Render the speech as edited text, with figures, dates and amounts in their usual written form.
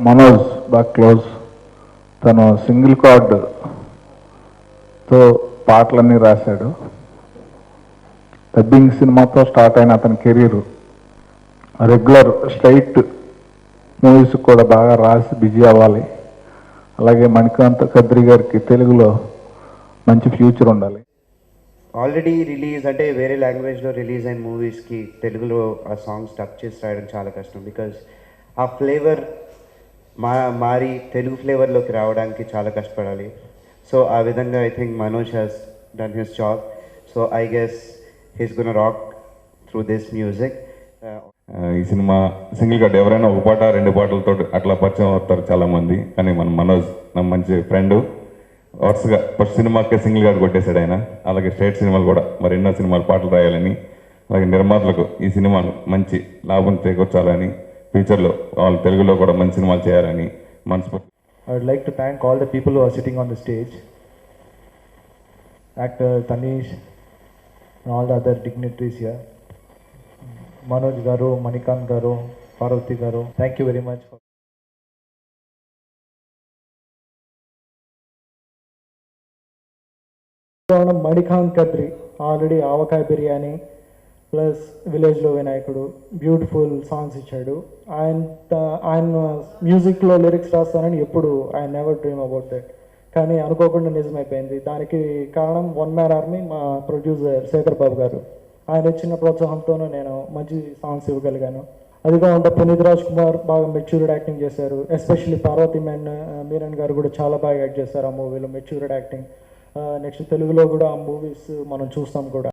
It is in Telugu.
మనోజ్ బాగా క్లోజ్. తను సింగిల్ కార్డ్తో పాటలన్నీ రాశాడు. డబ్బింగ్ సినిమాతో స్టార్ట్ అయిన అతని కెరీర్ రెగ్యులర్ స్ట్రైట్ మూవీస్ కూడా బాగా రాసి బిజీ అవ్వాలి. అలాగే మణికాంత్ కద్రి గారికి తెలుగులో మంచి ఫ్యూచర్ ఉండాలి. ఆల్రెడీ రిలీజ్ అంటే వేరే లాంగ్వేజ్లో రిలీజ్ అయిన మూవీస్కి తెలుగులో ఆ సాంగ్స్ డబ్ చేసి రాయడం చాలా కష్టం. బికాజ్ ఆ ఫ్లేవర్ మారి తెలుగు ఫ్లేవర్లోకి రావడానికి చాలా కష్టపడాలి. సో ఆ విధంగా I think Manoj has done his job. So I guess he's gonna rock through this music. ఈ సినిమా సింగిల్ కార్డ్ ఎవరైనా ఒక పాట రెండు పాటలతో అట్లా పరిచయం అవుతారు చాలామంది. కానీ మన మనోజ్ నా మంచి ఫ్రెండ్, వరుసగా ఫస్ట్ సినిమాకే సింగిల్ కార్డ్ కొట్టేశాడు ఆయన. అలాగే స్టేట్ సినిమాలు కూడా మరి ఎన్నో సినిమాలు పాటలు రాయాలని, అలాగే నిర్మాతలకు ఈ సినిమాను మంచి లాభం చేకూర్చాలని, ఫ్యూచర్లో వాళ్ళు తెలుగులో కూడా మంచి సినిమాలు చేయాలని మనస్ఫూర్తి. I would like to thank all the people who are sitting on the stage, actor Tanish and all the other dignitaries here. Manoj Garu, Manikant Garu, Parvati Garu, thank you very much. Manikant Kadri, already Avakai Biryani plus విలేజ్లో వినాయకుడు బ్యూటిఫుల్ సాంగ్స్ ఇచ్చాడు. ఆయన మ్యూజిక్లో లిరిక్స్ రాస్తానని ఎప్పుడు I never dream about that, కానీ అనుకోకుండా నిజమైపోయింది. దానికి కారణం వన్ మ్యాన్ ఆర్మీ, మా ప్రొడ్యూసర్ శేఖర్ బాబు గారు. ఆయన ఇచ్చిన ప్రోత్సాహంతోనూ నేను మంచి సాంగ్స్ ఇవ్వగలిగాను. అదిగా ఉంటే పునీత్ రాజ్ కుమార్ బాగా మెచ్యూర్డ్ యాక్టింగ్ చేశారు. ఎస్పెషల్లీ పార్వతి మీనన్ గారు కూడా చాలా బాగా యాక్ట్ చేశారు ఆ మూవీలో, మెచ్యూర్డ్ యాక్టింగ్. నెక్స్ట్ తెలుగులో కూడా ఆ మూవీస్ మనం చూస్తాం కూడా.